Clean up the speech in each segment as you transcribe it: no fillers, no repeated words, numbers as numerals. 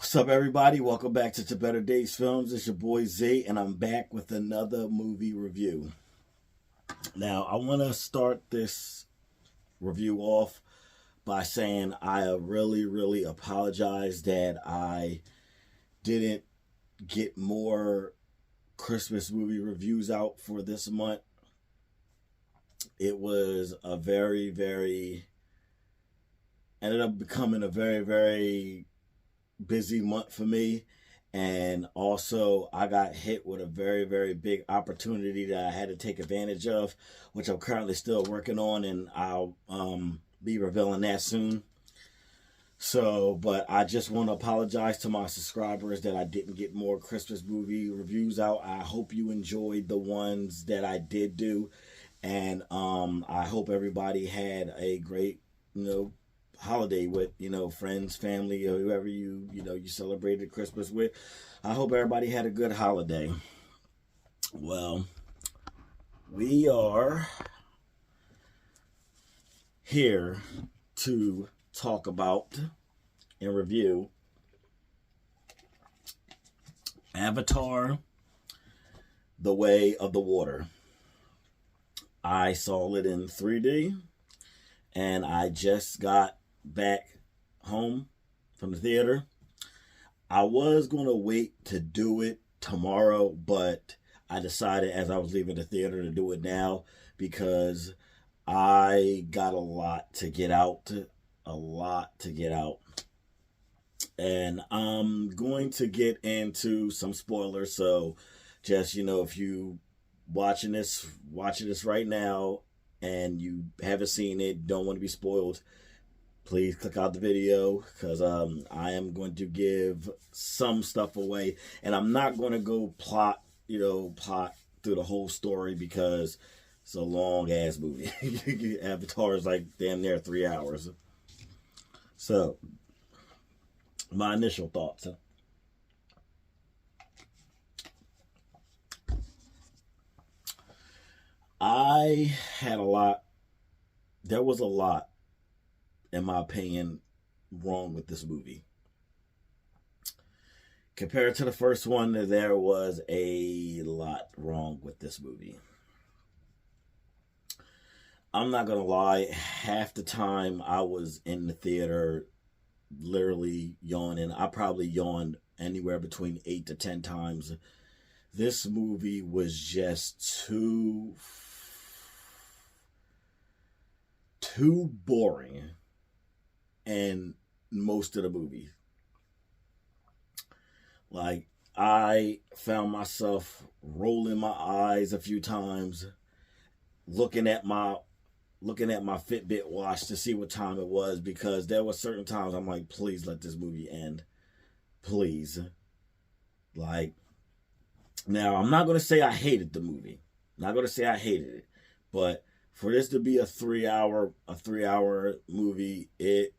What's up, everybody? Welcome back to Better Days Films. It's your boy Zay, and I'm back with another movie review. Now, I want to start this review off by saying I really apologize that I didn't get more Christmas movie reviews out for this month. It was ended up becoming a very busy month for me, and also I got hit with a very big opportunity that I had to take advantage of, which I'm currently still working on, and I'll be revealing that soon. So, but I just want to apologize to my subscribers that I didn't get more Christmas movie reviews out. I hope you enjoyed the ones that I did do, and I hope everybody had a great holiday with friends, family, or whoever you celebrated Christmas with. I hope everybody had a good holiday. Well, we are here to talk about and review Avatar: The Way of the Water. I saw it in 3D, and I just got back home from the theater. I was going to wait to do it tomorrow, but I decided as I was leaving the theater to do it now because I got a lot to get out. And I'm going to get into some spoilers, so just, if you watching this right now and you haven't seen it, don't want to be spoiled, please click out the video, because I am going to give some stuff away, and I'm not going to go plot through the whole story because it's a long ass movie. Avatar is like damn near 3 hours. So, my initial thoughts. There was a lot, in my opinion, wrong with this movie. Compared to the first one, there was a lot wrong with this movie. I'm not gonna lie, half the time I was in the theater literally yawning. I probably yawned anywhere between 8 to 10 times. This movie was just too boring, and most of the movie. Like, I found myself rolling my eyes a few times, looking at my Fitbit watch to see what time it was, because there were certain times I'm like, please let this movie end. Please. Like, now I'm not going to say I hated the movie. I'm not going to say I hated it. But for this to be a 3-hour movie, it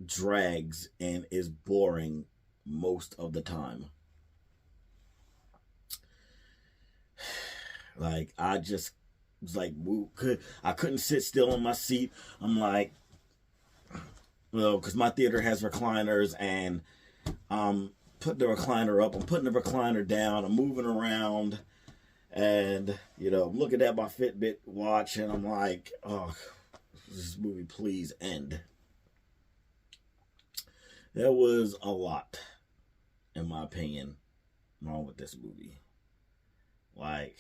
drags and is boring most of the time. Like, I just was like, I couldn't sit still in my seat. I'm like, well, because my theater has recliners, and I'm putting the recliner up, I'm putting the recliner down, I'm moving around, and I'm looking at my Fitbit watch, and I'm like, oh, this movie please end. There was a lot, in my opinion, wrong with this movie. Like,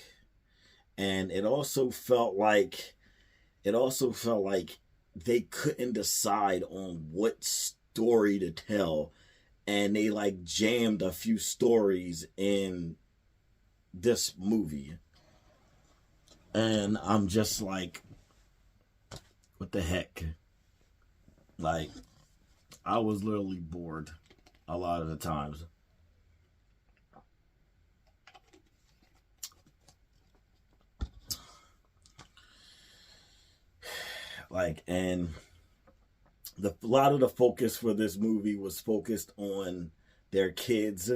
and it also felt like they couldn't decide on what story to tell, and they like jammed a few stories in this movie, and I'm just like, what the heck? Like, I was literally bored a lot of the times. Like, and a lot of the focus for this movie was focused on their kids,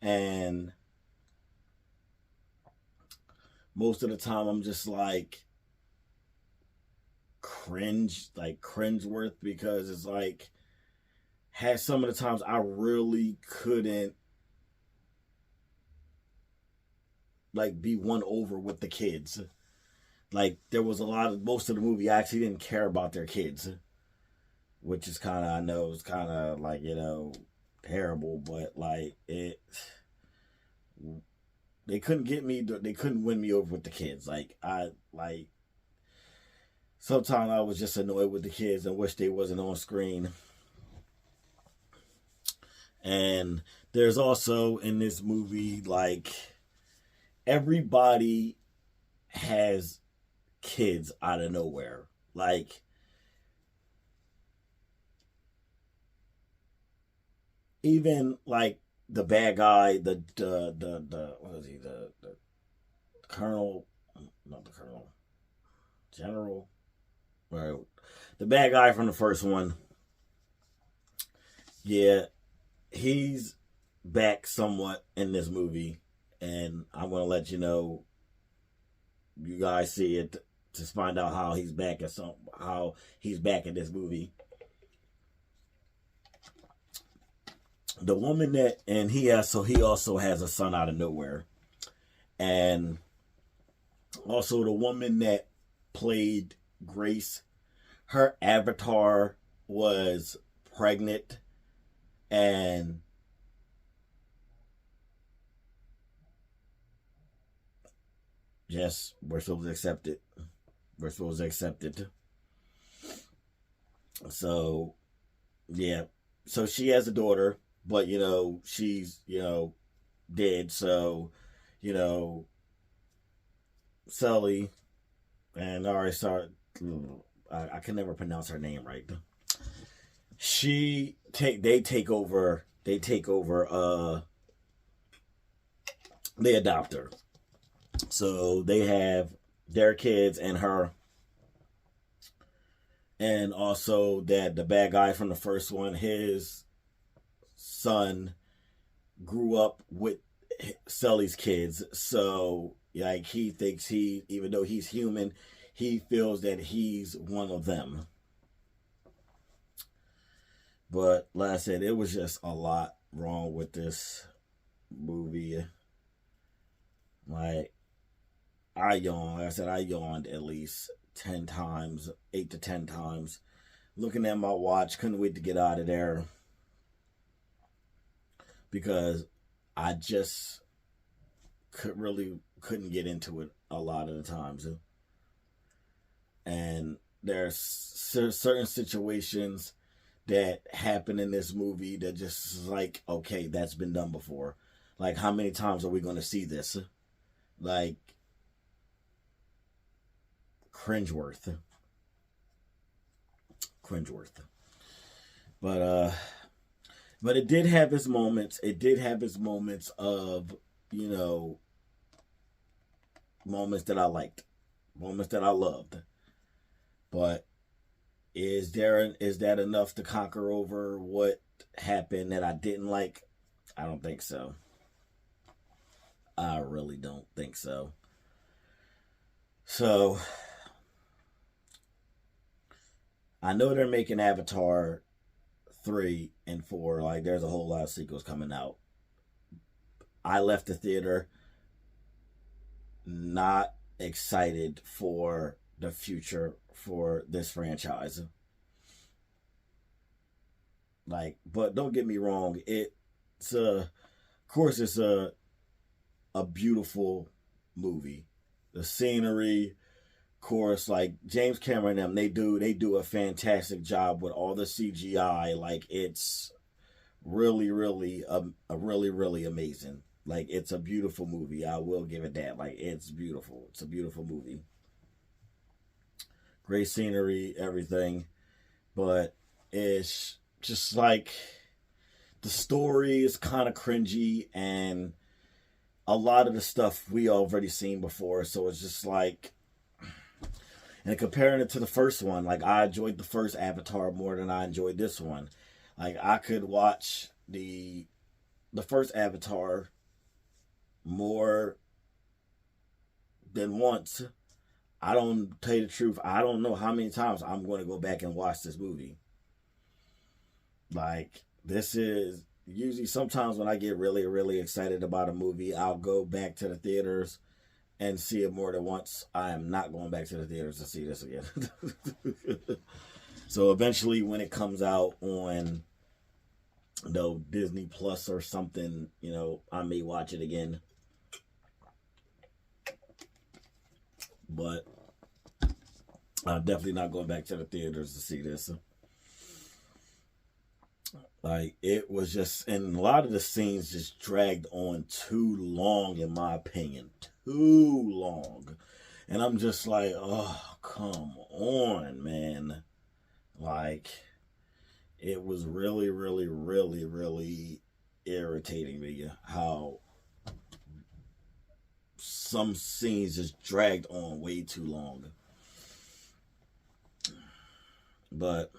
and most of the time I'm just like cringeworth, because it's like, had some of the times I really couldn't like be won over with the kids. Like there was a lot of most of the movie I actually didn't care about their kids, which is kind of I know it's kind of like terrible, but like it they couldn't get me. They couldn't win me over with the kids. Like I like sometimes I was just annoyed with the kids and wish they wasn't on screen. And there's also in this movie like everybody has kids out of nowhere. Like even like the bad guy, the what is he, the colonel, not the colonel, general, right? The bad guy from the first one. Yeah, he's back somewhat in this movie, and I'm gonna let you know. You guys see it to find out how he's back at how he's back in this movie. The woman that and he also has a son out of nowhere, and also the woman that played Grace, her avatar was pregnant, and yes, we're supposed to accept it. We're supposed to accept it. So yeah, so she has a daughter, but she's dead. So you know Sully and already sorry, I can never pronounce her name right. They take over. They adopt her. So they have their kids and her, and also that the bad guy from the first one, his son grew up with Sully's kids. So like he thinks even though he's human, he feels that he's one of them. But like I said, it was just a lot wrong with this movie. Like like I said, I yawned at least 10 times, 8 to 10 times. Looking at my watch, couldn't wait to get out of there. Because I just couldn't get into it a lot of the times. And there's certain situations that happen in this movie that just like, okay, that's been done before. Like, how many times are we going to see this? Like, cringeworth. But it did have its moments. It did have its moments of, moments that I liked, moments that I loved. But is that enough to conquer over what happened that I didn't like? I don't think so. I really don't think so. So I know they're making Avatar 3 and 4. Like there's a whole lot of sequels coming out. I left the theater not excited for the future for this franchise. Like, but don't get me wrong, it's of course it's a beautiful movie. The scenery, of course, like James Cameron and them, they do a fantastic job with all the CGI. Like it's really, really, really amazing. Like it's a beautiful movie. I will give it that. Like it's beautiful. It's a beautiful movie. Great scenery, everything, but it's just like the story is kind of cringy and a lot of the stuff we already seen before. So it's just like, and comparing it to the first one, like I enjoyed the first Avatar more than I enjoyed this one. Like I could watch the first Avatar more than once. I don't tell you the truth. I don't know how many times I'm going to go back and watch this movie. Like, this is usually, sometimes when I get really, really excited about a movie, I'll go back to the theaters and see it more than once. I am not going back to the theaters to see this again. So eventually, when it comes out on, you know, Disney Plus or something, you know, I may watch it again. But I'm definitely not going back to the theaters to see this. Like, it was just, and a lot of the scenes just dragged on too long, in my opinion. Too long. And I'm just like, oh, come on, man. Like, it was really, really, really, really irritating me how some scenes just dragged on way too long. But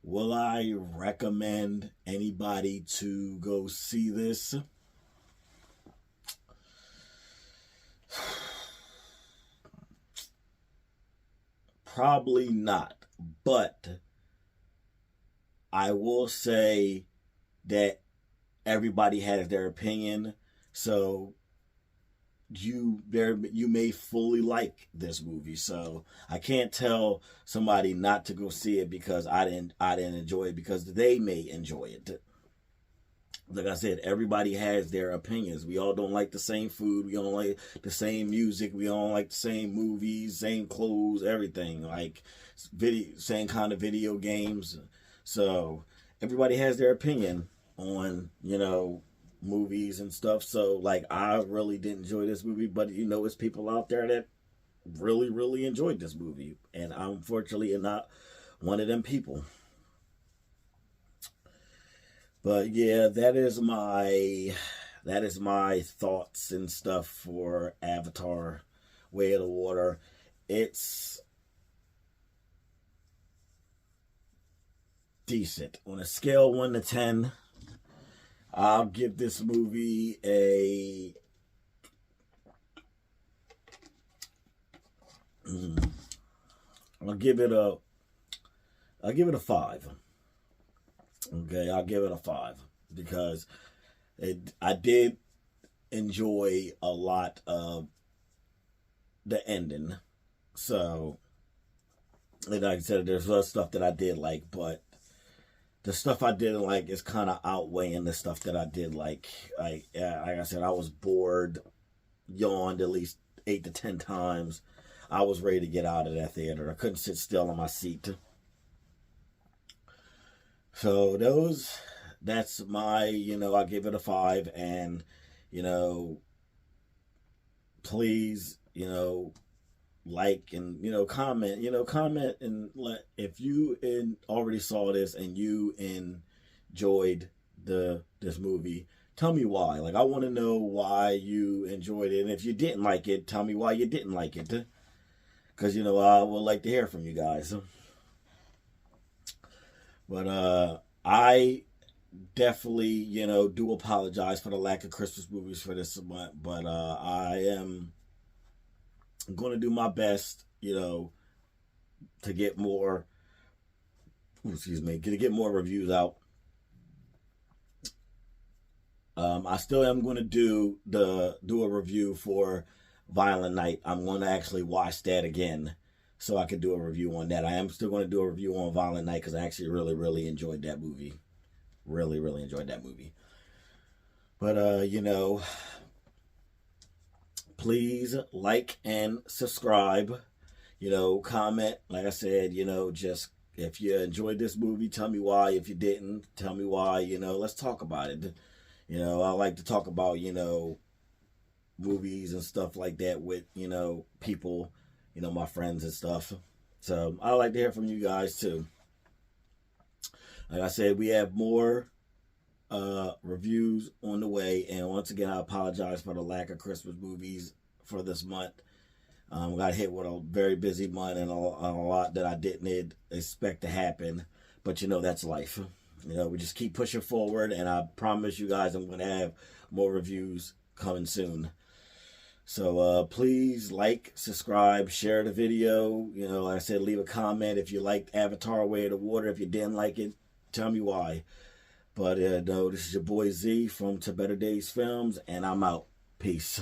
will I recommend anybody to go see this? Probably not. But I will say that everybody has their opinion. So you may fully like this movie. So I can't tell somebody not to go see it because I didn't enjoy it, because they may enjoy it. Like I said, everybody has their opinions. We all don't like the same food. We don't like the same music. We don't like the same movies, same clothes, everything. Like, same kind of video games. So everybody has their opinion on, you know, movies and stuff. So, like, I really didn't enjoy this movie, but, you know, it's people out there that really, really enjoyed this movie. And I, unfortunately, am not one of them people. But yeah, that is my thoughts and stuff for Avatar: Way of the Water. It's decent. On a scale 1 to 10, I'll give this movie I'll give it a 5. Okay, I'll give it a 5 because I did enjoy a lot of the ending. So, like I said, there's other stuff that I did like, but the stuff I didn't like is kind of outweighing the stuff that I did like. Like I said, I was bored, yawned at least 8 to 10 times. I was ready to get out of that theater. I couldn't sit still on my seat. So that's my, you know, I give it a 5, and, you know, please, you know, like and, you know, comment and let, if you already saw this and you enjoyed this movie, tell me why. Like, I want to know why you enjoyed it, and if you didn't like it, tell me why you didn't like it, because, you know, I would like to hear from you guys. But I definitely, you know, do apologize for the lack of Christmas movies for this month. But I am going to do my best, you know, to get more, to get more reviews out. I still am going to do a review for Violent Night. I'm going to actually watch that again, so I could do a review on that. I am still going to do a review on Violent Night because I actually really, really enjoyed that movie. Really, really enjoyed that movie. But, you know, please like and subscribe. You know, comment. Like I said, you know, just if you enjoyed this movie, tell me why. If you didn't, tell me why. You know, let's talk about it. You know, I like to talk about, you know, movies and stuff like that with, you know, people, you know, my friends and stuff. So I like to hear from you guys too. Like I said, we have more reviews on the way, and once again, I apologize for the lack of Christmas movies for this month. Got hit with a very busy month and a lot that I didn't expect to happen, but, you know, that's life. You know, we just keep pushing forward, and I promise you guys I'm going to have more reviews coming soon. So please like, subscribe, share the video. You know, like I said, leave a comment if you liked Avatar: Way of the Water. If you didn't like it, tell me why. But no, this is your boy Z from To Better Days Films, and I'm out. Peace.